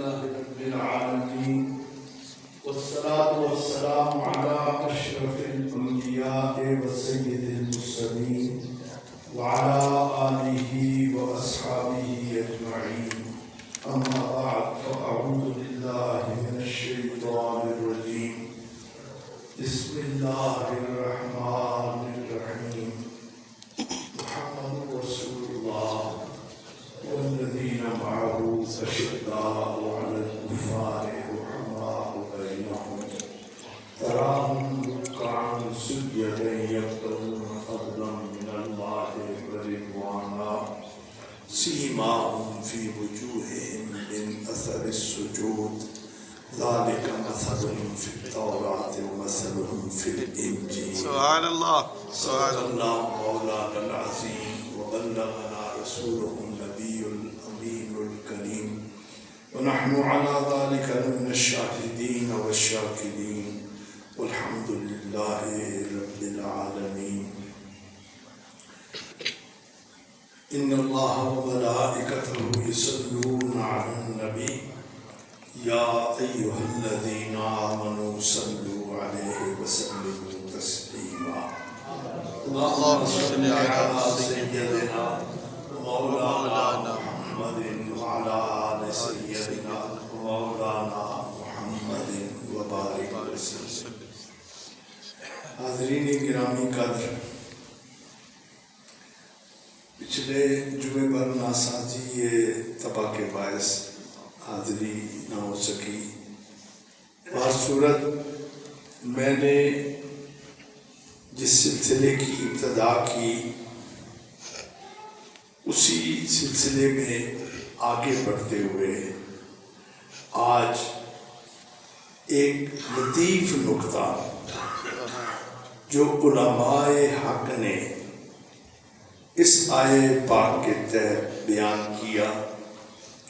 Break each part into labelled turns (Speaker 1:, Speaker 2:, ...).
Speaker 1: لله رب العالمين والصلاة والسلام على أشرف الأنبياء وسيد المرسلين وعلى آله وأصحابه أجمعين. أما بعد فأعوذ بالله من الشيطان الرجيم. بسم الله الرحمن الرحيم. محمد رسول الله والذين معه أشداء على الكفار رحماء بينهم تراهم ركعا سجدا يبتغون فضلا من الله ورضوانا سيماهم في وجوههم من أثر السجود ذلك مثلهم في التوراة ومثلهم في الإنجيل.
Speaker 2: سبحان الله.
Speaker 1: صدق الله مولانا العظيم وبلغنا رسوله النبي الأمين الكريم ونحن على ذلك من الشاهدين والشاكرين والحمد لله رب العالمين. إن الله وملائكته يصلون على النبي يا أيها الذين آمنوا صلوا عليه وسلموا تسليما. اللهم صل على سيدنا ومولانا محمد وعلى آل سيدنا ومولانا محمد وبارك وسلم. حاضرین گرامی قدر، پچھلے جمعے پر ناسازی یہ تباہ کے باعث حاضری نہ ہو سکی. بہر صورت میں نے جس سلسلے کی ابتدا کی اسی سلسلے میں آگے بڑھتے ہوئے آج ایک لطیف نکتہ جو علماء حق نے اس آیے پاک کے تحت بیان کیا،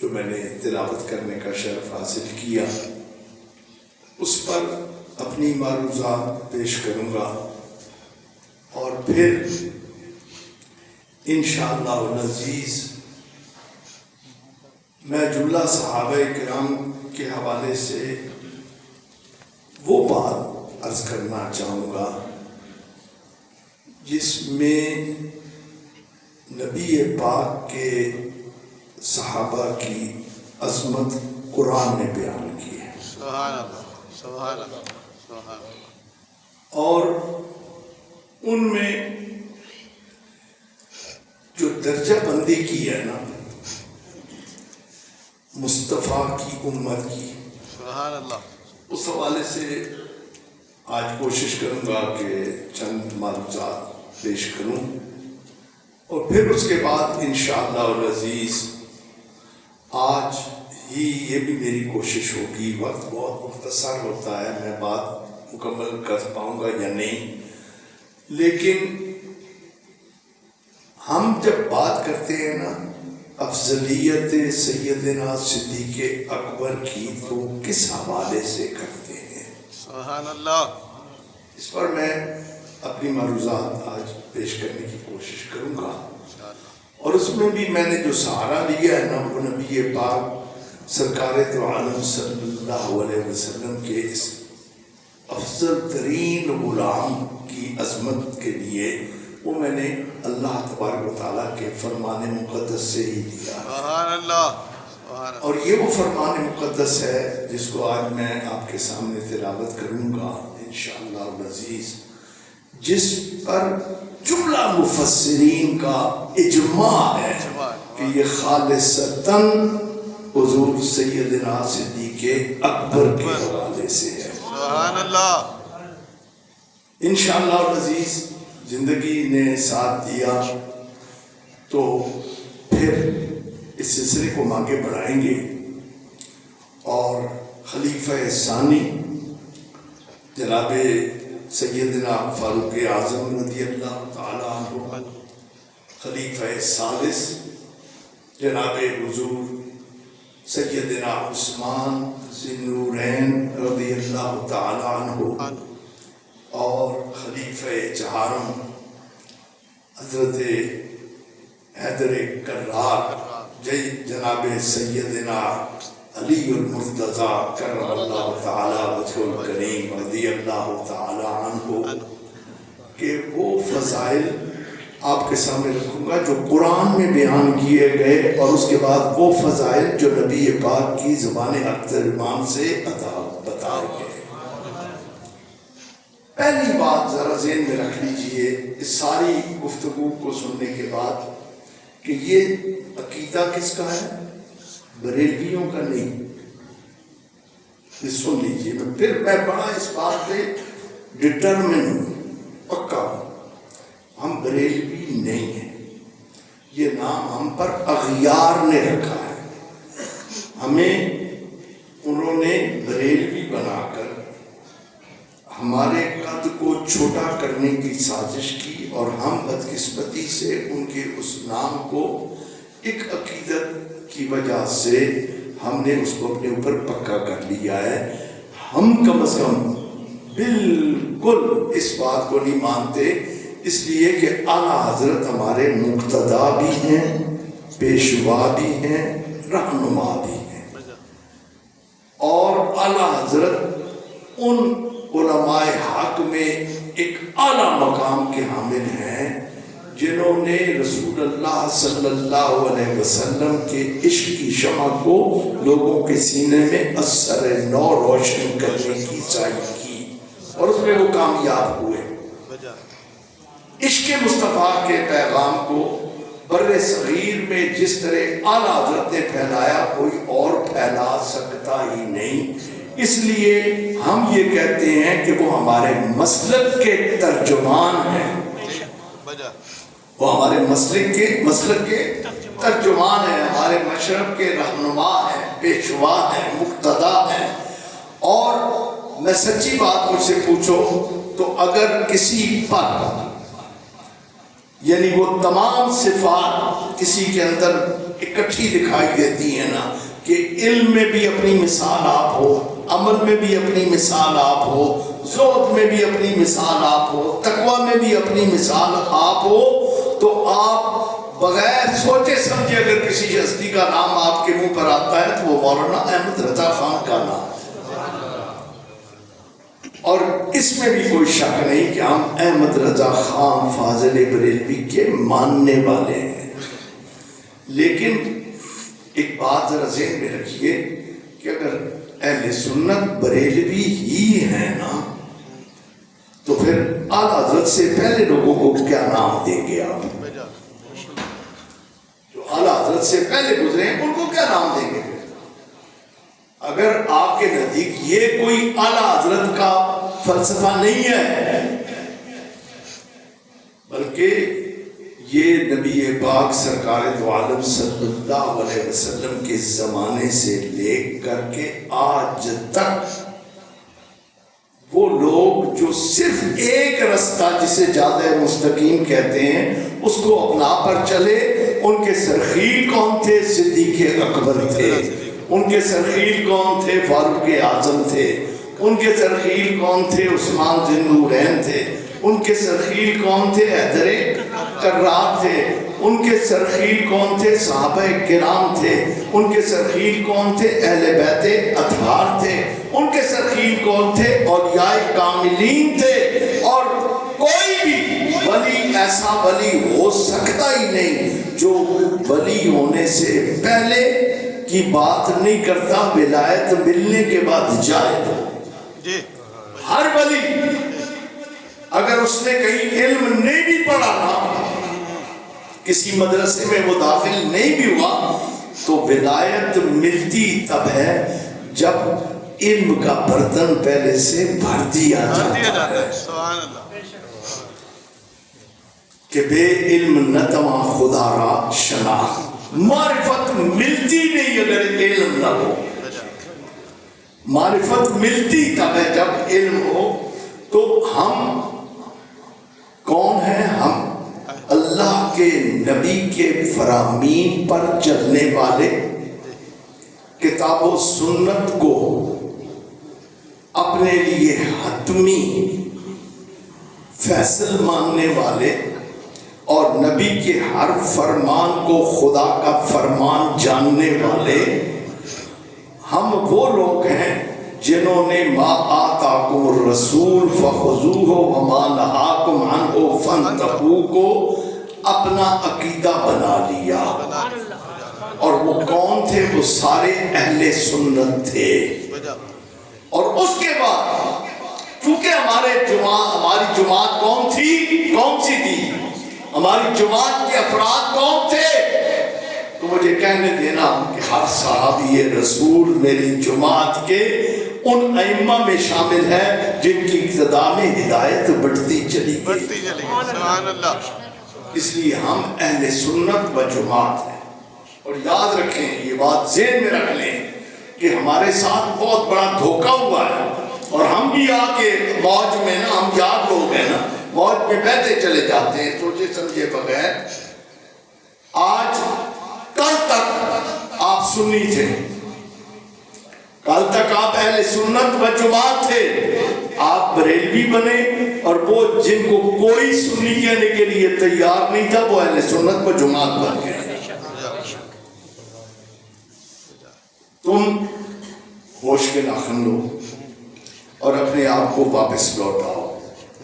Speaker 1: جو میں نے تلاوت کرنے کا شرف حاصل کیا، اس پر اپنی معروضات پیش کروں گا اور پھر انشاءاللہ العزیز میں جملہ صحابہ کرام کے حوالے سے وہ بات عرض کرنا چاہوں گا جس میں نبی پاک کے صحابہ کی عظمت قرآن نے بیان کی ہے.
Speaker 2: سبحان اللہ، سبحان اللہ، سبحان اللہ.
Speaker 1: اور ان میں جو درجہ بندی کی ہے نا مصطفیٰ کی امت کی،
Speaker 2: سبحان اللہ.
Speaker 1: اس حوالے سے آج کوشش کروں گا کہ چند معلومات پیش کروں اور پھر اس کے بعد انشاءاللہ العزیز آج ہی یہ بھی میری کوشش ہوگی، وقت بہت مختصر ہوتا ہے، میں بات مکمل کر پاؤں گا یا نہیں، لیکن ہم جب بات کرتے ہیں نا افضلیت سیدنا صدیق اکبر کی تو کس حوالے سے کرتے ہیں؟
Speaker 2: سبحان اللہ.
Speaker 1: اس پر میں اپنی معروضات آج پیش کرنے کی کوشش کروں گا اور اس میں بھی میں نے جو سہارا لیا ہے نا وہ نبی پاک سرکار تو عالم صلی اللہ علیہ وسلم کے اس افضل ترین غلام کی عظمت کے لیے وہ میں نے اللہ تبارک و تعالیٰ کے فرمان مقدس سے ہی لیا.
Speaker 2: سبحان اللہ، سبحان اللہ.
Speaker 1: اور یہ وہ فرمان مقدس ہے جس کو آج میں آپ کے سامنے تلاوت کروں گا انشاءاللہ العزیز، جس پر جملہ مفسرین کا اجماع ہے کہ یہ خالصتاً حضور سیدنا صدیق اکبر کے حوالے سے ہے.
Speaker 2: سبحان اللہ.
Speaker 1: انشاءاللہ العزیز زندگی نے ساتھ دیا تو پھر اس سلسلے کو آگے بڑھائیں گے اور خلیفہ ثانی جناب سیدنا فاروق اعظم رضی اللہ تعالیٰ عنہ، خلیفہ ثالث جناب حضور سیدنا عثمان ذی النورین رضی اللہ تعالیٰ عنہ اور خلیفہ چہارم حضرت حیدر کرار جناب سیدنا علی المرتضی کرم اللہ تعالی وجہ الکریم رضی اللہ تعالی عنہ کہ وہ فضائل آپ کے سامنے رکھوں گا جو قرآن میں بیان کیے گئے، اور اس کے بعد وہ فضائل جو نبی پاک کی زبان حق ترجمان سے بتائے گئے۔ پہلی بات ذرا ذہن میں رکھ لیجئے اس ساری گفتگو کو سننے کے بعد کہ یہ عقیدہ کس کا ہے؟ بریلویوں کا نہیں۔ یہ سن لیجئے، میں بڑا اس بات پہ ڈٹرمن ہوں، پکا ہوں، ہم بریلوی نہیں ہیں۔ یہ نام ہم پر اغیار نے رکھا ہے، ہمیں انہوں نے بریلوی بنا کر ہمارے قد کو چھوٹا کرنے کی سازش کی، اور ہم بدقسمتی سے ان کے اس نام کو ایک عقیدت کی وجہ سے ہم نے اس کو اپنے اوپر پکا کر لیا ہے۔ ہم کم از کم بالکل اس بات کو نہیں مانتے، اس لیے کہ اعلیٰ حضرت ہمارے مقتدا بھی ہیں، پیشوا بھی ہیں، رہنما بھی ہیں، اور اعلیٰ حضرت ان علماء حق میں ایک اعلیٰ مقام کے حامل ہیں جنہوں نے رسول اللہ صلی اللہ علیہ وسلم کے عشق کی شمع کو لوگوں کے سینے میں اثر نو روشن کرنے کی سعی کی، اور اس میں وہ کامیاب ہوئے۔ عشق مصطفیٰ کے پیغام کو بر صغیر میں جس طرح اعلیٰ حضرت نے پھیلایا کوئی اور پھیلا سکتا ہی نہیں، اس لیے ہم یہ کہتے ہیں کہ وہ ہمارے مسلک کے ترجمان ہیں، وہ ہمارے مسلک کے ترجمان ہیں، ہمارے مشرب کے رہنما ہیں، پیشوا ہیں، مقتدا ہیں۔ اور میں سچی بات مجھ سے پوچھو تو اگر کسی پر یعنی وہ تمام صفات کسی کے اندر اکٹھی دکھائی دیتی ہیں نا، کہ علم میں بھی اپنی مثال آپ ہو، عمل میں بھی اپنی مثال آپ ہو، زہد میں بھی اپنی مثال آپ ہو، تقوی میں بھی اپنی مثال آپ ہو، تو آپ بغیر سوچے سمجھے اگر کسی ہستی کا نام آپ کے منہ پر آتا ہے تو وہ مولانا احمد رضا خان کا نام ہے، اور اس میں بھی کوئی شک نہیں کہ ہم احمد رضا خان فاضل بریلوی کے ماننے والے ہیں۔ لیکن ایک بات ذرا ذہن میں رکھیے کہ اگر اہل سنت بریلوی ہی ہیں نا تو پھر اعلیٰ حضرت سے پہلے لوگوں کو کیا نام دیں گے آپ؟ جو اعلیٰ حضرت سے پہلے گزرے ہیں ان کو کیا نام دیں گے؟ اگر آپ کے نزدیک یہ کوئی اعلیٰ حضرت کا فلسفہ نہیں ہے، بلکہ یہ نبی پاک سرکار دو عالم صلی اللہ علیہ وسلم کے زمانے سے لے کر کے آج تک وہ لوگ جو صرف ایک رستہ جسے جادہ مستقیم کہتے ہیں اس کو اپنا پر چلے، ان کے سرخیل کون تھے؟ صدیق اکبر تھے، ان کے سرخیل کون تھے؟ فاروق اعظم تھے، ان کے سرخیل کون تھے؟ عثمان ذی النورین تھے، ان کے سرخیل کون تھے؟ حیدر کرار تھے، ان کے سرخیل کون تھے؟ صحابہ کرام تھے، ان کے سرخیل کون تھے؟ اہل بیت اطہار تھے، ان کے سرخیل کون تھے؟ اولیاء کاملین تھے۔ اور کوئی بھی ولی ایسا ولی ہو سکتا ہی نہیں جو ولی ہونے سے پہلے کی بات نہیں کرتا، ولایت ملنے کے بعد جائے تو ہر ولی اگر اس نے کہیں علم نہیں بھی پڑھا نا، کسی مدرسے میں وہ داخل نہیں بھی ہوا، تو ولایت ملتی تب ہے جب علم کا برتن پہلے سے بھر دیا جاتا ہے کہ بے علم نتواں خدا را شناخت۔ معرفت ملتی نہیں اگر علم نہ ہو، معرفت ملتی تب ہے جب علم ہو۔ تو ہم کون ہیں؟ ہم اللہ کے نبی کے فرامین پر چلنے والے، کتاب و سنت کو اپنے لیے حتمی فیصل ماننے والے، اور نبی کے ہر فرمان کو خدا کا فرمان جاننے والے۔ ہم ہم وہ لوگ ہیں جنہوں نے ما آتاکم الرسول فخذوہ وما نہاکم عنہ فانتہوا کو اپنا عقیدہ بنا لیا. اور وہ کون تھے؟ وہ سارے اہل سنت تھے. اور اس کے بعد کیونکہ ہماری جماعت کون سی تھی؟ ہماری جماعت کے افراد کون تھے؟ تو مجھے کہنے دینا کہ ہر صحابی رسول میری جماعت کے ان ائمہ میں شامل ہے جن کی اقتداء میں ہدایت بڑھتی چلی گئی.
Speaker 2: سبحان اللہ.
Speaker 1: اس لیے ہم اہل سنت و جماعت ہیں. اور یاد رکھیں، یہ بات ذہن میں رکھ لیں کہ ہمارے ساتھ بہت بڑا دھوکہ ہوا ہے. اور ہم بھی آ کے موج میں نا، ہم یاد لوگ ہیں نا، موج میں بہتے چلے جاتے ہیں سوچے سمجھے بغیر. آج کل تک آپ سنی تھے، کل تک آپ اہل سنت و جماعت تھے. آپ بریلوی بنے اور وہ جن کو کوئی سنی کہنے کے لیے تیار نہیں تھا وہ اہل سنت و جماعت بن گئے. تم ہوش کے ناخن لو اور اپنے آپ کو واپس لوٹاؤ.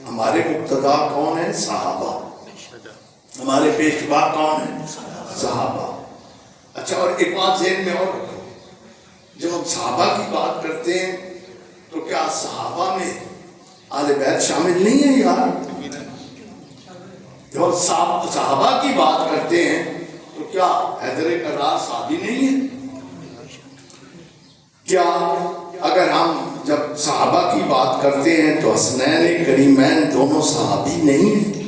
Speaker 1: ہمارے مقتدا کون ہیں؟ صحابہ. ہمارے پیشوا کون ہیں؟ صحابہ. اچھا، اور ایک بات ذہن میں اور رکھو، جب ہم صحابہ کی بات کرتے ہیں تو کیا صحابہ میں آل بیت شامل نہیں ہیں یار؟ جب ہم صحابہ کی بات کرتے ہیں تو کیا حیدر کرار صحابی نہیں ہے؟ کیا اگر ہم جب صحابہ کی بات کرتے ہیں تو حسنین کریمین دونوں صحابی نہیں ہیں؟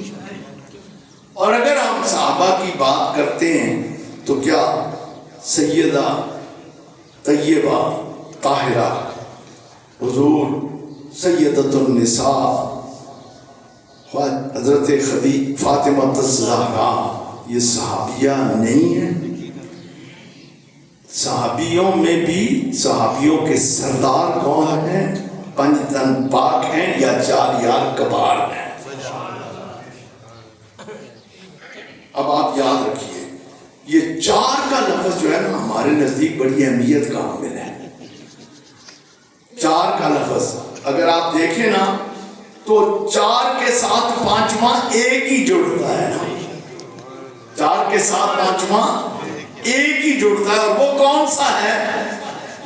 Speaker 1: اور اگر ہم صحابہ کی بات کرتے ہیں تو کیا سیدہ طیبہ طاہرہ حضور سیدۃ النساء حضرت فاطمہ الزہرا یہ صحابیہ نہیں ہیں؟ صحابیوں میں بھی صحابیوں کے سردار کون ہیں؟ 5 تن پاک ہیں یا 4 یار کبار ہیں. اب آپ یاد رکھیے، یہ 4 کا لفظ جو ہے نا ہمارے نزدیک بڑی اہمیت کا حامل ہے. 4 کا لفظ اگر آپ دیکھیں نا تو 4 کے ساتھ 5واں ایک ہی جڑتا ہے نا. 4 کے ساتھ 5واں ایک ہی جڑتا ہے. اور وہ کون سا ہے؟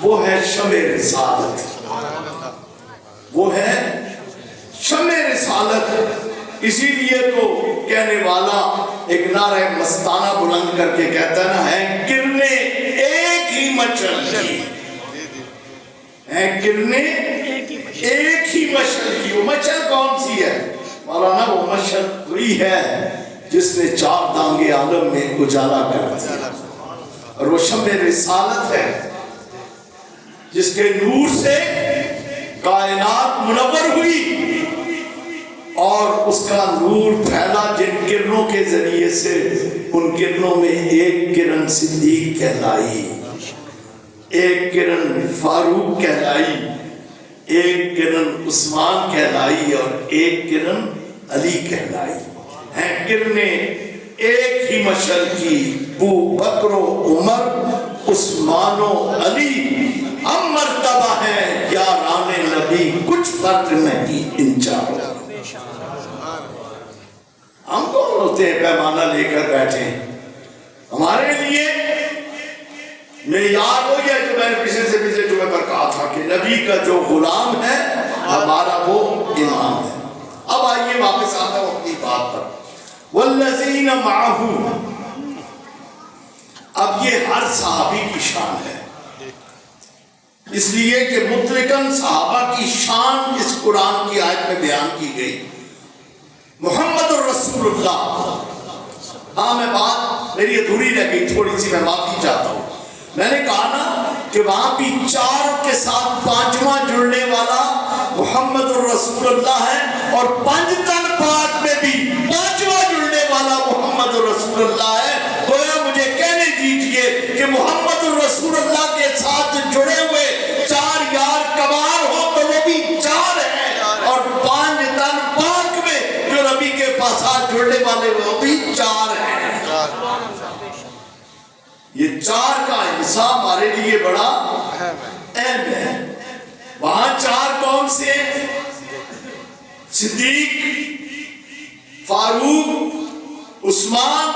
Speaker 1: وہ ہے شمع رسالت. وہ ہے شمع رسالت. اسی لیے تو کہنے والا ایک نعرہ مستانہ بلند کر کے کہتا ہے نا، ہے کرنے ایک ہی مچل کی، ہے کرنے ایک ہی مشعل کی. وہ مشعل کون سی ہے مولانا؟ وہ مشعل وہی ہے جس نے 4 دانگے عالم میں اجالا کر دیا. اور وہ شمع رسالت ہے جس کے نور سے کائنات منور ہوئی اور اس کا نور پھیلا جن کرنوں کے ذریعے سے. ان کرنوں میں ایک کرن صدیق کہلائی، ایک کرن فاروق کہلائی، ایک کرن عثمان کہلائی اور ایک کرن علی کہلائی. ہیں کرنیں ایک ہی مشعل کی، ابو بکر و عمر عثمان و علی. ہم مرتبہ ہیں یاران نبی، کچھ فرق نہیں ان چاروں. ہم کون ہوتے ہیں پیمانہ لے کر بیٹھے؟ ہمارے لیے معیار وہی ہے جو میں نے پچھلے جمعے پر کہا تھا کہ نبی کا جو غلام ہے ہمارا وہ امام ہے. اب آئیے واپس آتا ہوں اپنی بات پر. والذین معہ، اب یہ ہر صحابی کی شان ہے، اس لیے کہ مطلقاً صحابہ کی شان اس قرآن کی آیت میں بیان کی گئی. محمد الرسول اللہ. ہاں میں بات میری ادھوری رہ گئی تھوڑی سی، میں معافی چاہتا ہوں. میں نے کہا نا کہ وہاں بھی 4 کے ساتھ 5واں جڑنے والا محمد الرسول اللہ ہے، اور 5 تن پاک میں بھی 5واں جڑنے والا محمد الرسول اللہ ہے. گویا مجھے کہنے دیجئے کہ محمد الرسول اللہ کے ساتھ جڑے ہوئے 4 یار کبار ہو تو وہ بھی 4 ہیں، اور 5 تن پاک میں جو نبی کے پاس جڑنے والے وہ بھی 4 ہیں. یہ 4 کا حصہ ہمارے لیے بڑا محل میں وہاں 4 کون سے ہیں؟ صدیق، فاروق، عثمان،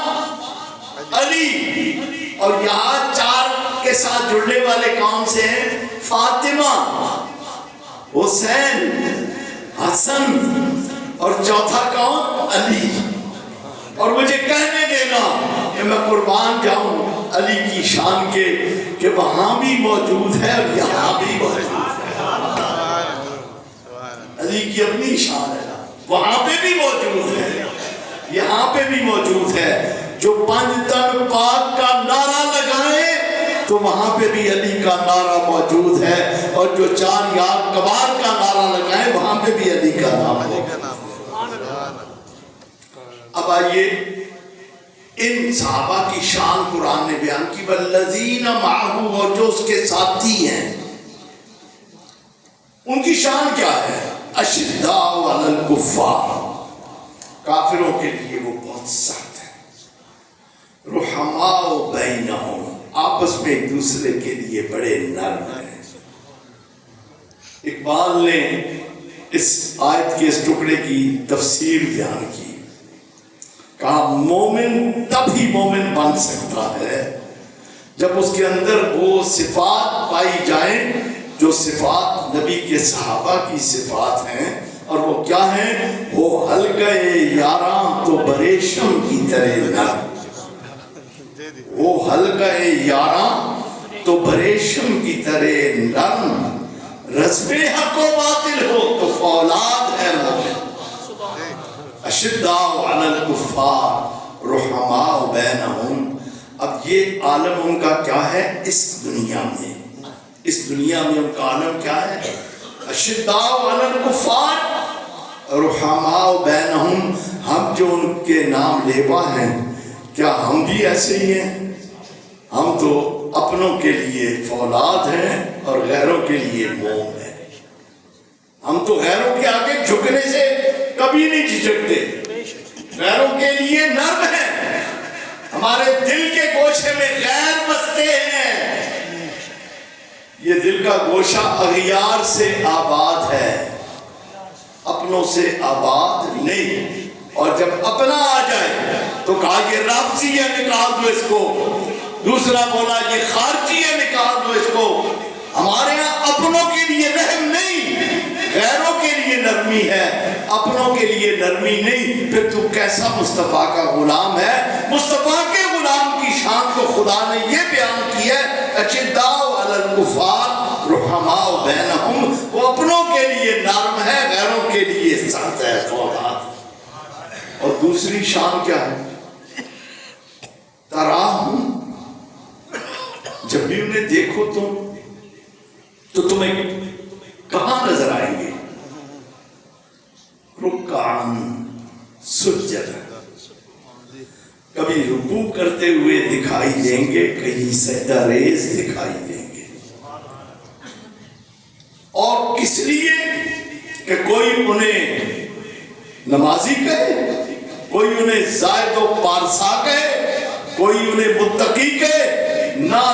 Speaker 1: علی، اور یہاں 4 کے ساتھ جڑنے والے کون سے ہیں؟ فاطمہ، حسین، حسن، اور چوتھا کون؟ علی۔ اور مجھے کہنے دینا کہ میں قربان جاؤں علی کی شان کے کہ وہاں بھی موجود ہے اور یہاں بھی موجود ہے۔ علی کی اپنی شان ہے، وہاں پہ بھی موجود ہے، یہاں پہ بھی موجود ہے۔ جو 5 تن پاک کا نعرہ لگائے تو وہاں پہ بھی علی کا نعرہ موجود ہے، اور جو 4 یار کبار کا نعرہ لگائے وہاں پہ بھی علی کا نام ہے۔ اب آئیے ان صحابہ کی شان قرآن نے بیان کی، والذین معہ، اور جو اس کے ساتھی ہیں ان کی شان کیا ہے؟ اشداء علی الکفار، کافروں کے لیے وہ بہت سخت ہے، رحماء بینہم، آپس میں ایک دوسرے کے لیے بڑے نرم ہیں۔ اقبال نے اس آیت کے اس ٹکڑے کی تفسیر بیان کی، کہا مومن تب ہی مومن بن سکتا ہے جب اس کے اندر وہ صفات پائی جائیں جو صفات نبی کے صحابہ کی صفات ہیں، اور وہ کیا ہیں؟ وہ حلقہ یاراں تو بریشم کی طرح نرم، وہ حلقہ یاراں تو بریشم کی طرح نرم، رزم حق و باطل ہو تو فولاد ہے مومن، اشداء علی الکفار رحماء بینہم۔ اب یہ عالم ان کا کیا ہے اس دنیا میں؟ اس دنیا میں ان کا عالم کیا ہے؟ اشداء علی الکفار رحماء بینہم۔ ہم جو ان کے نام لیوا ہیں، کیا ہم بھی ایسے ہی ہیں؟ ہم تو اپنوں کے لیے فولاد ہیں اور غیروں کے لیے موم ہیں۔ ہم تو غیروں کے آگے جھکنے سے کبھی نہیں جھجکتے، غیروں کے لیے نرم ہیں، ہمارے دل کے گوشے میں غیر بستے ہیں۔ یہ دل کا گوشہ اغیار سے آباد ہے، اپنوں سے آباد نہیں۔ اور جب اپنا آ جائے تو کہا یہ رافضی ہے نکال دو اس کو، دوسرا بولا یہ خارجی ہے نکال دو اس کو۔ ہمارے ہاں اپنوں کے لیے رحم نہیں، غیروں کے لیے نرمی ہے، اپنوں کے لیے نرمی نہیں۔ پھر تو کیسا مصطفیٰ کا غلام ہے؟ مصطفیٰ کے غلام کی شان تو خدا نے یہ بیان کی ہے، اشداء علی الکفار رحماء بینہم، وہ اپنوں کے لیے نرم ہے، غیروں کے لیے سخت ہے، فولاد۔ اور دوسری شان کیا ہے؟ تراہم، جب بھی انہیں دیکھو تو تمہیں کہاں نظر آئیں گے؟ رکعاً سجداً، کبھی رکوع کرتے ہوئے دکھائی دیں گے، کہیں سجدہ ریز دکھائی دیں گے۔ اور کس لیے کہ کوئی انہیں نمازی کہے، کوئی انہیں زاہد و پارسا کہے، کوئی انہیں متقی کہے، نہ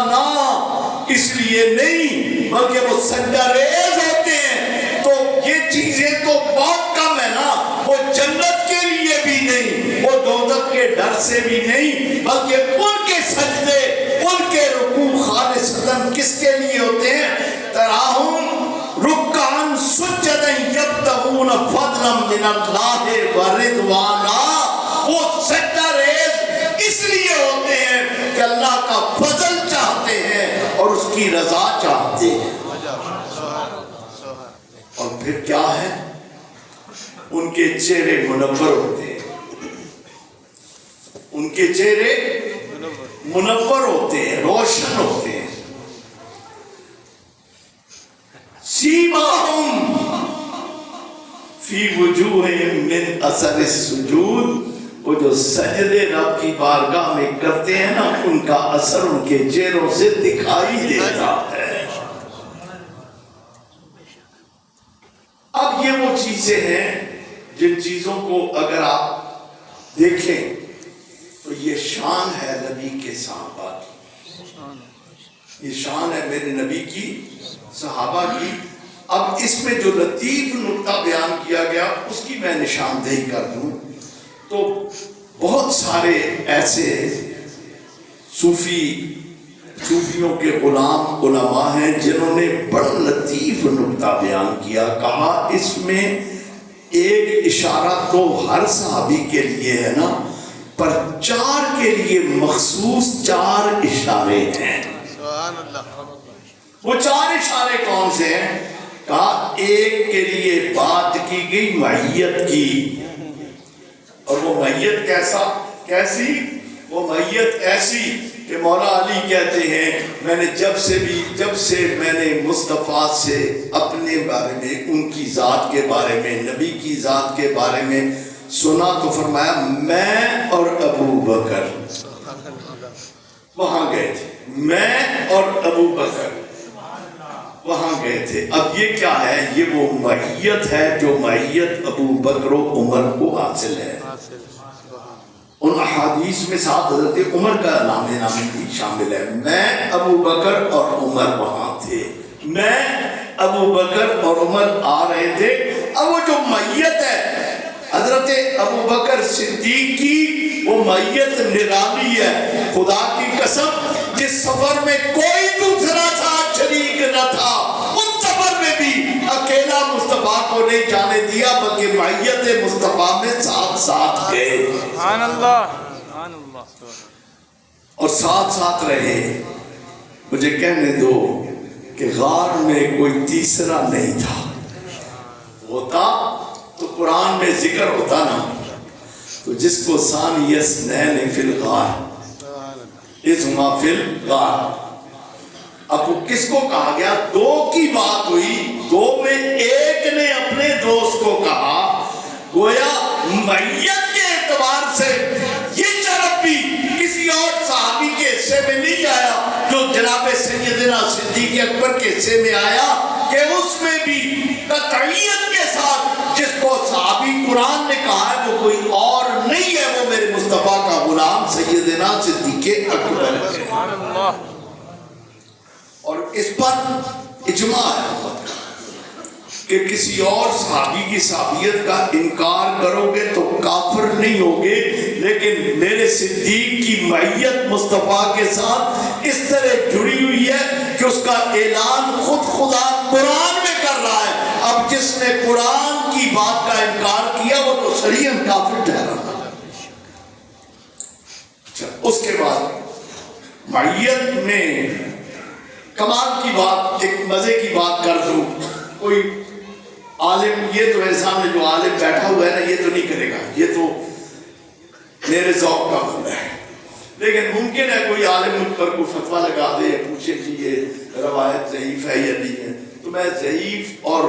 Speaker 1: اس لیے نہیں، بلکہ وہ سجدہ ریز ہوتے ہیں۔ تو یہ چیزیں تو بہت کم ہے نا، وہ جنت کے لیے بھی نہیں، وہ دوزخ کے ڈر سے بھی نہیں، بلکہ ان کے سجدے، ان کے رکوع خالصتاً کس کے لیے ہوتے ہیں؟ تراہم رکعاً سجداً یبتغون فضلا من اللہ ورضوانا، وہ سجدہ ریز اس لیے ہوتے ہیں کہ اللہ کا فضل چاہتے ہیں اور اس کی رضا چاہتے ہیں۔ اور پھر کیا ہے؟ ان کے چہرے منور ہوتے ہیں، ان کے چہرے منور ہوتے ہیں، روشن ہوتے ہیں۔ سیماہم فی وجوہہم من اثر السجود، وہ جو سجدے رب کی بارگاہ میں کرتے ہیں نا، ان کا اثر ان کے چہروں سے دکھائی دیتا ہے۔ اب یہ وہ چیزیں ہیں جن چیزوں کو اگر آپ دیکھیں تو یہ شان ہے نبی کے صحابہ کی، یہ شان ہے میرے نبی کی صحابہ کی. اب اس میں جو لطیف نکتہ بیان کیا گیا اس کی میں نشاندہی کر دوں تو بہت سارے ایسے صوفیوں کے غلام علماء ہیں جنہوں نے بڑا لطیف نکتہ بیان کیا. کہا اس میں ایک اشارہ تو ہر صحابی کے لیے ہے نا، پر 4 کے لیے مخصوص 4 اشارے ہیں.
Speaker 2: سبحان اللہ.
Speaker 1: وہ 4 اشارے کون سے ہیں؟ کہا ایک کے لیے بات کی گئی معیت کی، اور وہ معیت کیسی؟ وہ معیت ایسی کہ مولا علی کہتے ہیں میں نے جب سے میں نے مصطفیٰ سے اپنے بارے میں، ان کی ذات کے بارے میں، نبی کی ذات کے بارے میں سنا تو فرمایا میں اور ابو بکر وہاں گئے تھے، میں اور ابو بکر وہاں گئے تھے. اب یہ کیا ہے؟ یہ وہ معیت ہے جو معیت ابو بکر و عمر کو حاصل ہے. ان احادیث میں ساتھ حضرت عمر کا نام بھی شامل ہے. میں ابو بکر اور عمر وہاں تھے، میں ابو بکر اور عمر آ رہے تھے. اب وہ جو معیت ہے حضرت ابو بکر صدیق کی، وہ معیت نرالی ہے. خدا کی قسم جس سفر میں کوئی دوسرا ساتھ شریک نہ تھا، اس سفر میں بھی اکیلا مصطفیٰ کو نہیں جانے دیا بلکہ معیت مصطفیٰ میں ساتھ گئے.
Speaker 3: سبحان اللہ، سبحان اللہ،
Speaker 1: اور ساتھ رہے. مجھے کہنے دو کہ غار میں کوئی تیسرا نہیں تھا. ہوتا تو قرآن میں ذکر ہوتا نا. تو جس کو ثانی اثنین فی الغار اذ ہما فی الغار، اب وہ کس کو کہا گیا؟ 2 کی بات ہوئی. 2 میں ایک نے اپنے دوست کو کہا. گویا معیت کے اعتبار سے یہ شرف بھی کسی اور صحابی کے حصے میں نہیں آیا جو جناب سیدنا صدیق اکبر کے حصے میں آیا، کہ اس میں بھی قطعیت کے ساتھ جس کو صحابی قرآن نے کہا ہے وہ کوئی اور نہیں ہے، وہ میرے مصطفیٰ کا غلام سیدنا صدیق اکبر ہے.
Speaker 3: سبحان اللہ.
Speaker 1: اور اس پر اجماع ہے امت کا کہ کسی اور صحابی کی صحابیت کا انکار کرو گے تو کافر نہیں ہوگے، لیکن میرے صدیق کی معیت مصطفیٰ کے ساتھ اس طرح جڑی ہوئی ہے کہ اس کا اعلان خود خدا قرآن میں کر رہا ہے. اب جس نے قرآن کی بات کا انکار کیا وہ تو شریعت کافر ٹھہرا. اس کے بعد معیت میں کمال کی بات، ایک مزے کی بات کر دوں. کوئی عالم، یہ تو میرے سامنے جو عالم بیٹھا ہوا ہے نا، یہ تو نہیں کرے گا، یہ تو میرے ذوق کا بندہ ہے. لیکن ممکن ہے کوئی عالم مجھ پر کوئی فتویٰ لگا دے، پوچھے کہ یہ روایت ضعیف ہے یا نہیں ہے. تو میں ضعیف اور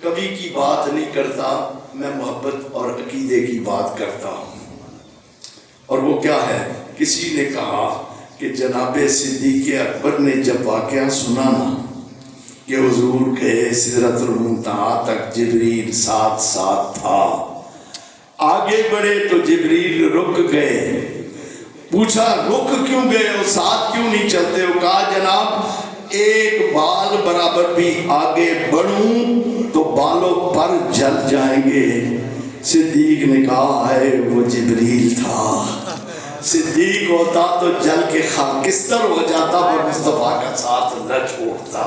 Speaker 1: کبھی کی بات نہیں کرتا، میں محبت اور عقیدے کی بات کرتا ہوں. اور وہ کیا ہے؟ کسی نے کہا کہ جناب صدیق اکبر نے جب واقعہ سنا نا کہ حضور گئے سدرۃ المنتہا تک، جبریل ساتھ تھا، آگے بڑھے تو جبریل رک گئے. پوچھا رک کیوں گئے ہو، ساتھ کیوں نہیں چلتے ہو؟ کہا جناب ایک بال برابر بھی آگے بڑھوں تو بالوں پر جل جائیں گے. صدیق نے کہا ہے وہ جبریل تھا، صدیق ہوتا تو جل کے خاکستر ہو جاتا اور مصطفیٰ کا ساتھ نہ چھوڑتا.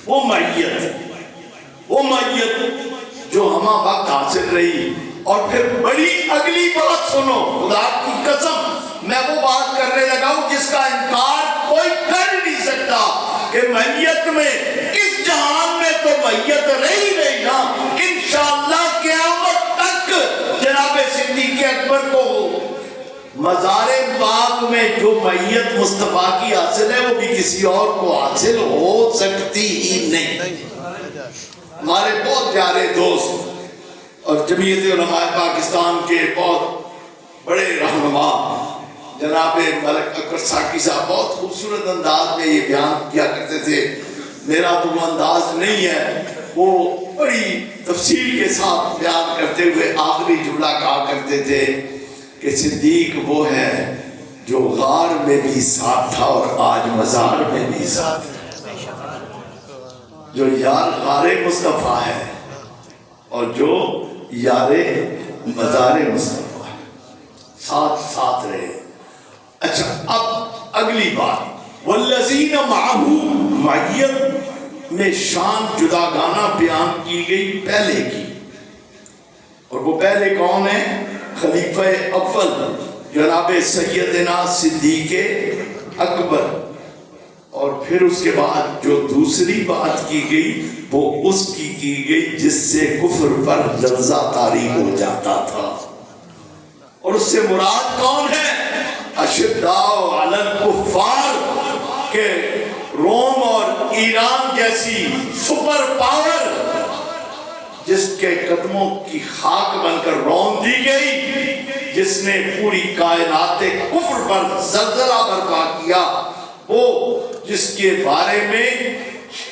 Speaker 1: وہ معیت جو ہمہ وقت حاصل رہی. اور پھر بڑی اگلی بات سنو، خدا کی قسم میں وہ بات کرنے لگا ہوں جس کا انکار کوئی کر نہیں سکتا کہ معیت میں اس جہان میں تو معیت رہی نا. انشاءاللہ قیامت تک جناب صدیق اکبر کو مزار پاک میں جو معیت مصطفیٰ کی حاصل ہے وہ بھی کسی اور کو حاصل ہو سکتی ہی نہیں. ہمارے بہت پیارے دوست اور جمعیت علماء پاکستان کے بہت بڑے رہنما جناب ملک اکبر ساکی صاحب بہت خوبصورت انداز میں یہ بیان کیا کرتے تھے. میرا تو وہ انداز نہیں ہے. وہ بڑی تفصیل کے ساتھ بیان کرتے ہوئے آخری جملہ کہا کرتے تھے کہ صدیق وہ ہے جو غار میں بھی ساتھ تھا اور آج مزار میں بھی ساتھ ہے. جو یار غار مصطفیٰ ہے اور جو یار مزار مصطفیٰ ہے، ساتھ ساتھ رہے۔ اچھا اب اگلی بات، والذین معہ، معیت میں شان جداگانہ بیان کی گئی پہلے کی، اور وہ پہلے کون ہے؟ خلیفہ اول جناب سیدنا صدیق اکبر، اور پھر اس کے بعد جو دوسری بات کی گئی وہ اس کی گئی جس سے کفر پر لرزہ طاری ہو جاتا تھا، اور اس سے مراد کون ہے؟ اشداء علی الکفار، کہ روم اور ایران جیسی سپر پاور جس کے قدموں کی خاک بن کر رون دی گئی، جس نے پوری کائنات کفر پر زلزلہ برپا کیا، وہ جس کے بارے میں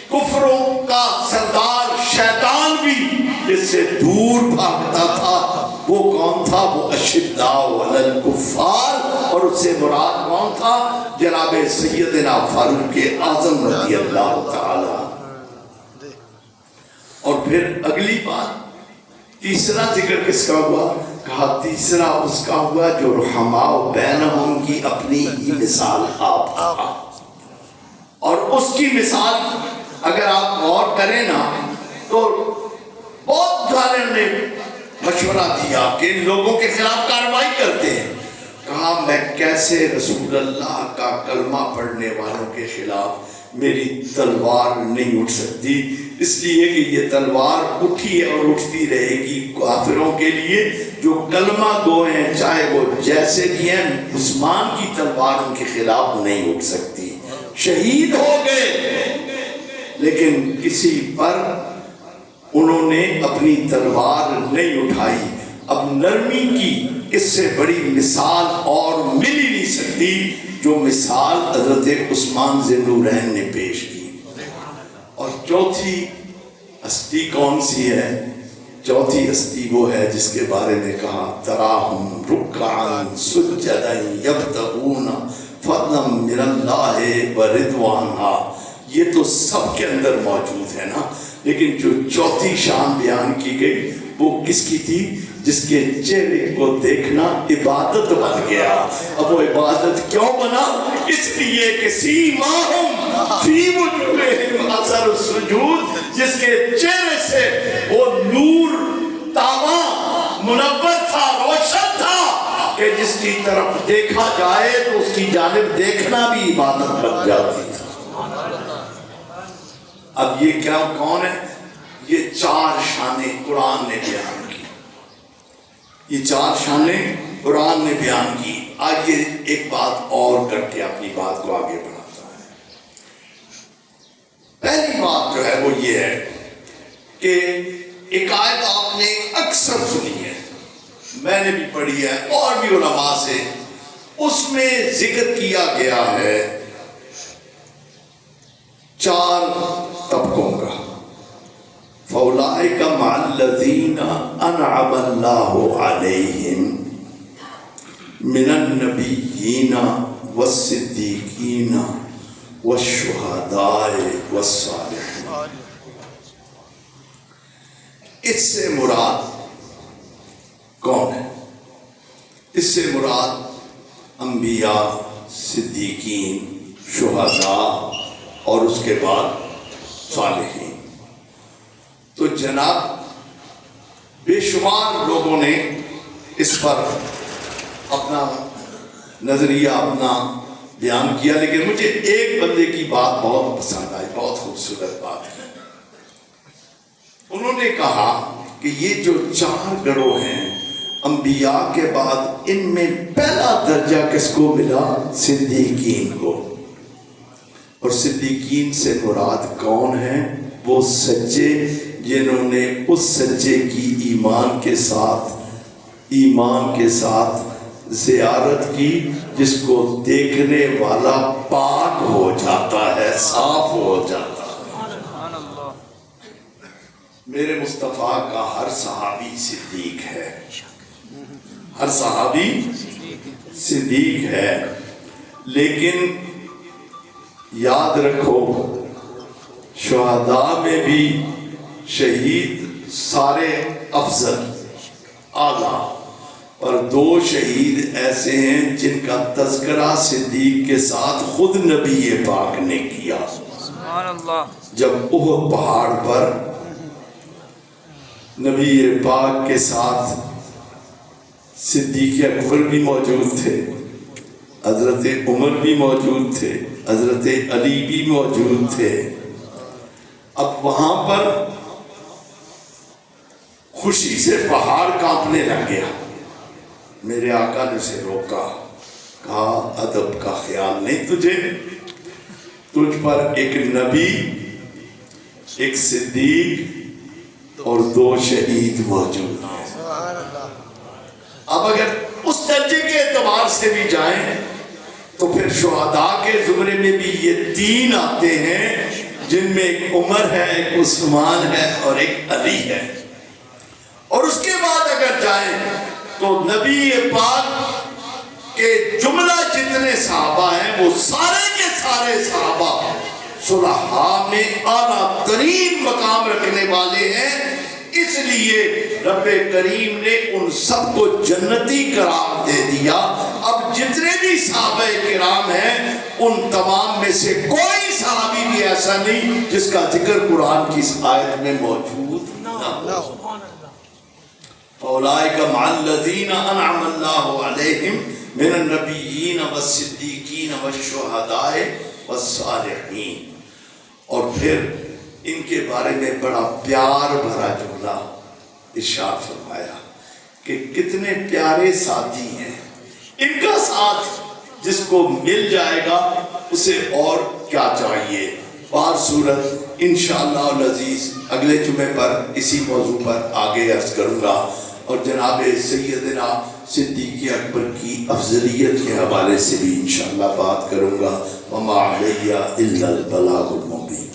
Speaker 1: کفروں کا سردار شیطان بھی جس سے دور بھاگتا تھا، وہ کون تھا؟ وہ اشداء علی الکفار، اور اس سے مراد کون تھا؟ جناب سیدنا فاروق اعظم رضی اللہ تعالی۔ اور پھر اگلی بات، تیسرا ذکر کس کا ہوا؟ کہا تیسرا اس کا ہوا جو رحماء بینہم کی اپنی ہی مثال آپ تھا، اور اس کی مثال اگر آپ غور کریں نا تو بہت سارے نے مشورہ دیا کہ ان لوگوں کے خلاف کارروائی کرتے ہیں۔ کہا میں کیسے رسول اللہ کا کلمہ پڑھنے والوں کے خلاف میری تلوار نہیں اٹھ سکتی، اس لیے کہ یہ تلوار اٹھی اور اٹھتی رہے گی کافروں کے لیے جو کلمہ گو ہیں، چاہے وہ جیسے بھی ہیں، عثمان کی تلوار ان کے خلاف نہیں اٹھ سکتی۔ شہید ہو گئے لیکن کسی پر انہوں نے اپنی تلوار نہیں اٹھائی۔ اب نرمی کی اس سے بڑی مثال اور مل ہی نہیں سکتی جو مثال حضرت عثمان ذی النورین نے پیش کی۔ اور چوتھی ہستی کون سی ہے؟ چوتھی ہستی وہ ہے جس کے بارے میں کہا تراہم رکعا سجدا یبتغون فضلا من اللہ ورضوانا۔ یہ تو سب کے اندر موجود ہے نا، لیکن جو چوتھی شان بیان کی گئی وہ کس کی تھی؟ جس کے چہرے کو دیکھنا عبادت بن گیا۔ اب وہ عبادت کیوں بنا؟ اس لیے کہ سیماہم فی وجوہہم اثر السجود، جس کے چہرے سے وہ نور تاباں منور تھا، روشن تھا، کہ جس کی طرف دیکھا جائے تو اس کی جانب دیکھنا بھی عبادت بن جاتی تھی۔ اب یہ کیا کون ہے؟ یہ چار شانیں قرآن نے بیان کی، یہ چار شانیں قرآن نے بیان کی۔ آگے ایک بات اور کر کے اپنی بات کو آگے بڑھاتا ہے۔ پہلی بات جو ہے وہ یہ ہے کہ ایک آیت آپ نے اکثر سنی ہے، میں نے بھی پڑھی ہے اور بھی علماء سے، اس میں ذکر کیا گیا ہے چار طبقوں کا۔ فَأُولَٰئِكَ مَعَ الَّذِينَ أَنْعَمَ اللَّهُ عَلَيْهِمْ مِنَ النَّبِيِّينَ وَالصِّدِّيقِينَ وَالشُّهَدَاءِ وَالصَّالِحِينَ۔ اس سے مراد کون ہے؟ اس سے مراد انبیاء، صدیقین، شہداء اور اس کے بعد صالحین۔ تو جناب بے شمار لوگوں نے اس پر اپنا نظریہ اپنا بیان کیا، لیکن مجھے ایک بندے کی بات بہت پسند آئی، بہت خوبصورت بات ہے۔ انہوں نے کہا کہ یہ جو چار گروہ ہیں انبیاء کے بعد، ان میں پہلا درجہ کس کو ملا؟ صدیقین کو۔ اور صدیقین سے مراد کون ہیں؟ وہ سچے جنہوں نے اس سچے کی ایمان کے ساتھ زیارت کی جس کو دیکھنے والا پاک ہو جاتا ہے، صاف ہو جاتا ہے۔ میرے مصطفیٰ کا ہر صحابی صدیق ہے، ہر صحابی صدیق ہے، لیکن یاد رکھو شہداء میں بھی شہید سارے افضل اعلیٰ، اور 2 شہید ایسے ہیں جن کا تذکرہ صدیق کے ساتھ خود نبی پاک نے کیا۔
Speaker 3: سبحان اللہ۔
Speaker 1: جب احد پہاڑ پر نبی پاک کے ساتھ صدیق اکبر بھی موجود تھے، حضرت عمر بھی موجود تھے، حضرت علی بھی موجود تھے۔ اب وہاں پر خوشی سے پہاڑ کانپنے لگ گیا۔ میرے آقا نے اسے روکا، کہا ادب کا خیال نہیں تجھے؟ تجھ پر ایک نبی، ایک صدیق اور 2 شہید موجود ہیں۔ اب اگر اس درجے کے اعتبار سے بھی جائیں تو پھر شہداء کے زمرے میں بھی یہ 3 آتے ہیں، جن میں ایک عمر ہے، ایک عثمان ہے اور ایک علی ہے۔ اور اس کے بعد اگر جائیں تو نبی پاک کے جملہ جتنے صحابہ ہیں وہ سارے کے سارے صحابہ صلحاء میں اعلیٰ ترین مقام رکھنے والے ہیں۔ اس لیے رب کریم نے ان سب کو جنتی قرار دے دیا۔ اب جتنے بھی صحابہ کرام ہیں ان تمام میں سے کوئی صحابی بھی ایسا نہیں جس کا ذکر قرآن کی اس آیت میں موجود نہ ہو۔ اولئک مع الذین انعم اللہ علیہم من النبیین والصدیقین والشہداء والصالحین۔ اور پھر ان کے بارے میں بڑا پیار بھرا جملہ ارشاد فرمایا کہ کتنے پیارے ساتھی ہیں، ان کا ساتھ جس کو مل جائے گا اسے اور کیا چاہیے۔ بار صورت انشاءاللہ العزیز اگلے جمعے پر اسی موضوع پر آگے عرض کروں گا، اور جناب سیدنا صدیق اکبر کی افضلیت کے حوالے سے بھی انشاءاللہ بات کروں گا۔ وما علیہ الا البلاغ المبین۔